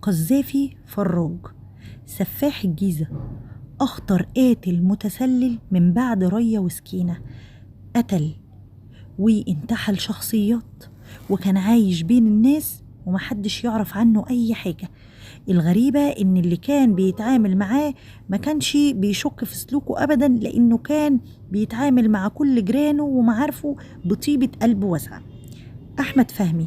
قذافي فراج سفاح الجيزة، أخطر قاتل متسلل من بعد ريا وسكينة. قتل وانتحل شخصيات وكان عايش بين الناس ومحدش يعرف عنه أي حاجة. الغريبة إن اللي كان بيتعامل معاه ما كانش بيشك في سلوكه أبدا، لأنه كان بيتعامل مع كل جيرانه ومعارفه بطيبة قلب واسعة. أحمد فهمي،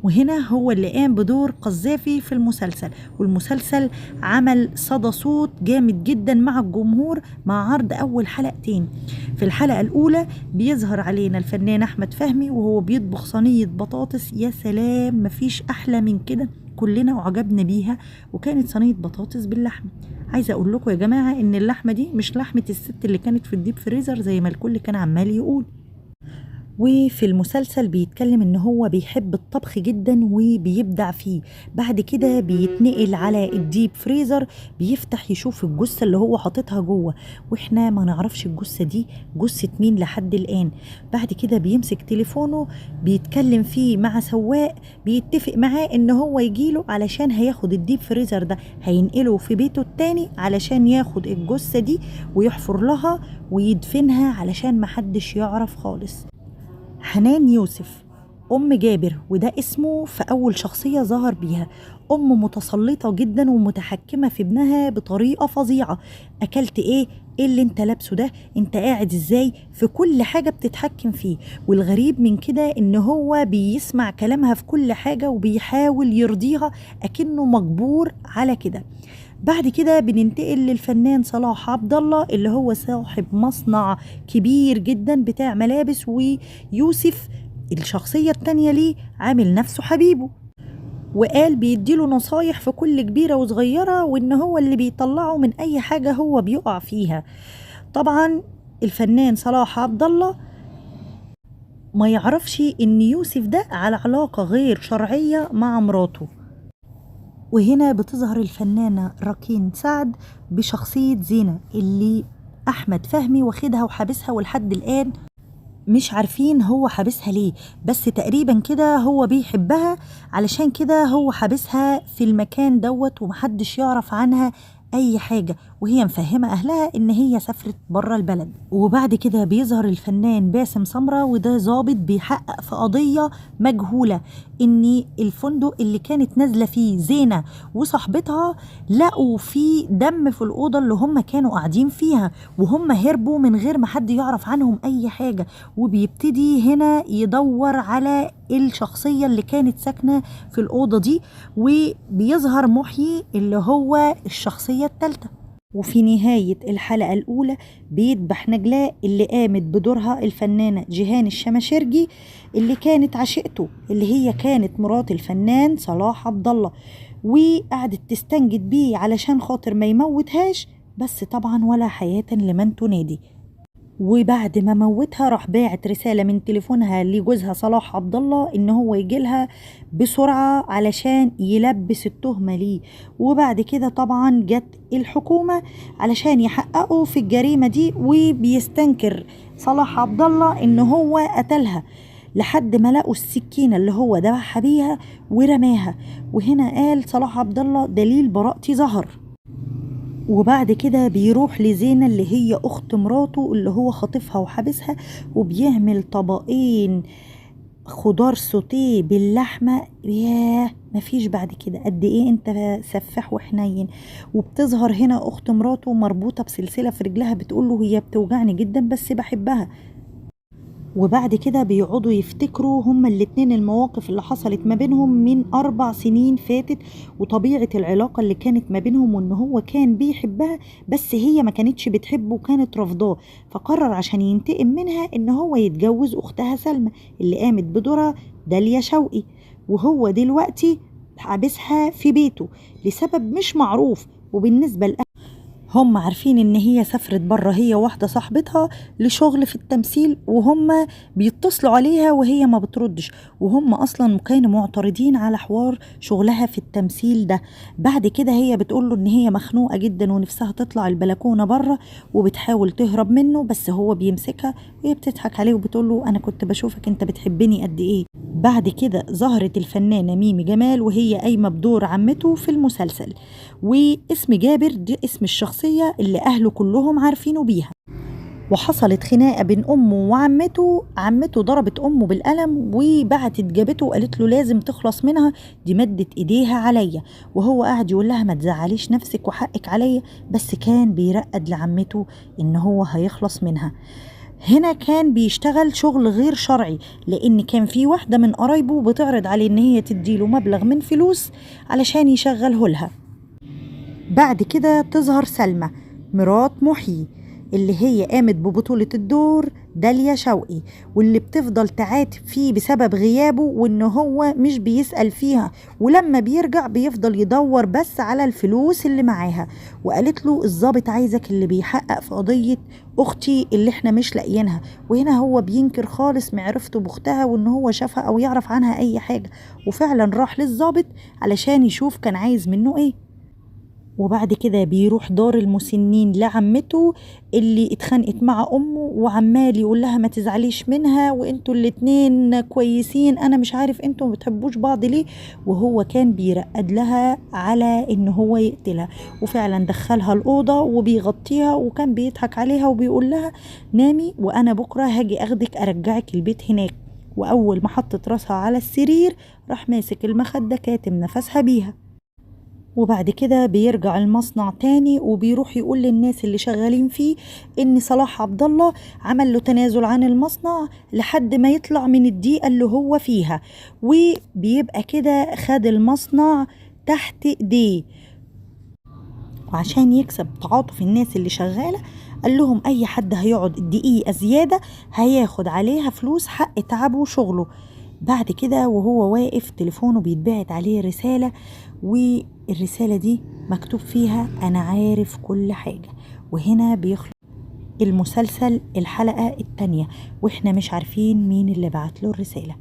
وهنا هو اللي قام بدور قذافي في المسلسل، والمسلسل عمل صدى صوت جامد جدا مع الجمهور مع عرض أول حلقتين. في الحلقة الأولى بيظهر علينا الفنان أحمد فهمي وهو بيطبخ صينية بطاطس، يا سلام مفيش أحلى من كده، كلنا وعجبنا بيها، وكانت صينية بطاطس باللحمة. عايزة أقول لكم يا جماعة إن اللحمة دي مش لحمة الست اللي كانت في الديب فريزر زي ما الكل كان عمال يقول. وفي المسلسل بيتكلم ان هو بيحب الطبخ جدا وبيبدع فيه. بعد كده بيتنقل على الديب فريزر، بيفتح يشوف الجثة اللي هو حاططها جوه، واحنا ما نعرفش الجثة دي جثة مين لحد الآن. بعد كده بيمسك تليفونه بيتكلم فيه مع سواق، بيتفق معاه ان هو يجيله علشان هياخد الديب فريزر ده هينقله في بيته التاني علشان ياخد الجثة دي ويحفر لها ويدفنها علشان محدش يعرف خالص. حنان يوسف، أم جابر، وده اسمه في أول شخصية ظهر بيها. أم متسلطة جدا ومتحكمة في ابنها بطريقة فظيعة. أكلت إيه اللي انت لابسه ده؟ انت قاعد ازاي؟ في كل حاجة بتتحكم فيه. والغريب من كده ان هو بيسمع كلامها في كل حاجة وبيحاول يرضيها أكنه مجبور على كده. بعد كده بننتقل للفنان صلاح عبد الله اللي هو صاحب مصنع كبير جدا بتاع ملابس، ويوسف الشخصية التانية ليه عامل نفسه حبيبه، وقال بيديله نصايح في كل كبيرة وصغيرة، وان هو اللي بيطلعه من اي حاجة هو بيقع فيها. طبعا الفنان صلاح عبد الله ما يعرفش ان يوسف ده على علاقة غير شرعية مع مراته. وهنا بتظهر الفنانة راكين سعد بشخصية زينة اللي أحمد فهمي واخدها وحابسها، ولحد الآن مش عارفين هو حابسها ليه، بس تقريبا كده هو بيحبها علشان كده هو حابسها في المكان دوت ومحدش يعرف عنها اي حاجة، وهي مفهمة اهلها ان هي سافرت برا البلد. وبعد كده بيظهر الفنان باسم سمرة، وده ضابط بيحقق في قضية مجهولة، ان الفندق اللي كانت نازلة فيه زينة وصاحبتها لقوا فيه دم في الأوضة اللي هم كانوا قاعدين فيها، وهم هربوا من غير ما حد يعرف عنهم اي حاجة. وبيبتدي هنا يدور على الشخصية اللي كانت ساكنة في الأوضة دي، وبيظهر محيي اللي هو الشخصية الثالثة. وفي نهاية الحلقة الأولى بيذبح نجلاء اللي قامت بدورها الفنانة جيهان الشماشرجي اللي كانت عشيقته، اللي هي كانت مرات الفنان صلاح عبد الله، وقعدت تستنجد بيه علشان خاطر ما يموتهاش، بس طبعا ولا حياة لمن تنادي. وبعد ما موتها راح باعت رسالة من تليفونها لجوزها صلاح عبد الله ان هو يجيلها بسرعة علشان يلبس التهمة ليه. وبعد كده طبعا جت الحكومة علشان يحققوا في الجريمة دي، وبيستنكر صلاح عبد الله ان هو قتلها لحد ما لقوا السكينة اللي هو ذبحها بيها ورماها. وهنا قال صلاح عبد الله دليل براءتي ظهر. وبعد كده بيروح لزينة اللي هي أخت مراته اللي هو خاطفها وحابسها، وبيعمل طبقين خضار سوتيه باللحمة. ياه مفيش بعد كده، قد ايه انت سفاح وحنين. وبتظهر هنا أخت مراته مربوطة بسلسلة في رجلها، بتقوله هي بتوجعني جدا بس بحبها. وبعد كده بيقعدوا يفتكروا هما الاتنين المواقف اللي حصلت ما بينهم من 4 سنين فاتت، وطبيعة العلاقة اللي كانت ما بينهم، وان هو كان بيحبها بس هي ما كانتش بتحبه وكانت رفضاه، فقرر عشان ينتقم منها ان هو يتجوز اختها سلمى اللي قامت بدورها داليا شوقي. وهو دلوقتي حابسها في بيته لسبب مش معروف. وبالنسبة هم عارفين ان هي سافرت بره هي واحدة صاحبتها لشغل في التمثيل، وهم بيتصلوا عليها وهي ما بتردش، وهم اصلا كانوا معترضين على حوار شغلها في التمثيل ده. بعد كده هي بتقوله ان هي مخنوقة جدا ونفسها تطلع البلكونة بره وبتحاول تهرب منه، بس هو بيمسكها هي بتضحك عليه وبتقول له أنا كنت بشوفك أنت بتحبني قد إيه. بعد كده ظهرت الفنانة ميمي جمال وهي قايمة بدور عمته في المسلسل، واسم جابر دي اسم الشخصية اللي أهله كلهم عارفينه بيها. وحصلت خناقة بين أمه وعمته، عمته ضربت أمه بالقلم وبعتت جابته وقالت له لازم تخلص منها، دي مدت إيديها عليا. وهو قاعد يقول لها ما تزعليش نفسك وحقك عليا، بس كان بيرقد لعمته إن هو هيخلص منها. هنا كان بيشتغل شغل غير شرعي، لأن كان في واحدة من قرايبه بتعرض عليه إن هي تديله مبلغ من فلوس علشان يشغله لها. بعد كده تظهر سلمى مرات محيي اللي هي قامت ببطولة الدور داليا شوقي، واللي بتفضل تعاتب فيه بسبب غيابه وإن هو مش بيسأل فيها، ولما بيرجع بيفضل يدور بس على الفلوس اللي معاها. وقالت له الضابط عايزك اللي بيحقق في قضية أختي اللي احنا مش لاقيينها. وهنا هو بينكر خالص معرفته بأختها وإن هو شافها أو يعرف عنها أي حاجة، وفعلا راح للضابط علشان يشوف كان عايز منه إيه. وبعد كده بيروح دار المسنين لعمته اللي اتخانقت مع امه، وعمال يقول لها ما تزعليش منها وانتوا الاتنين كويسين، انا مش عارف انتوا ما بتحبوش بعض ليه. وهو كان بيرقد لها على ان هو يقتلها، وفعلا دخلها الاوضه وبيغطيها وكان بيضحك عليها وبيقول لها نامي وانا بكره هاجي اخدك ارجعك البيت هناك. واول ما حطت راسها على السرير راح ماسك المخده كاتم نفسها بيها. وبعد كده بيرجع المصنع تاني وبيروح يقول للناس اللي شغالين فيه ان صلاح عبد الله عمل له تنازل عن المصنع لحد ما يطلع من الضيقة اللي هو فيها، وبيبقى كده خد المصنع تحت ايديه. وعشان يكسب تعاطف الناس اللي شغالة قال لهم اي حد هيقعد دقيقة زيادة هياخد عليها فلوس حق تعبه وشغله. بعد كده وهو واقف تليفونه بيتبعت عليه رسالة، والرسالة دي مكتوب فيها أنا عارف كل حاجة. وهنا بيخلص المسلسل الحلقة التانية، وإحنا مش عارفين مين اللي بعت له الرسالة.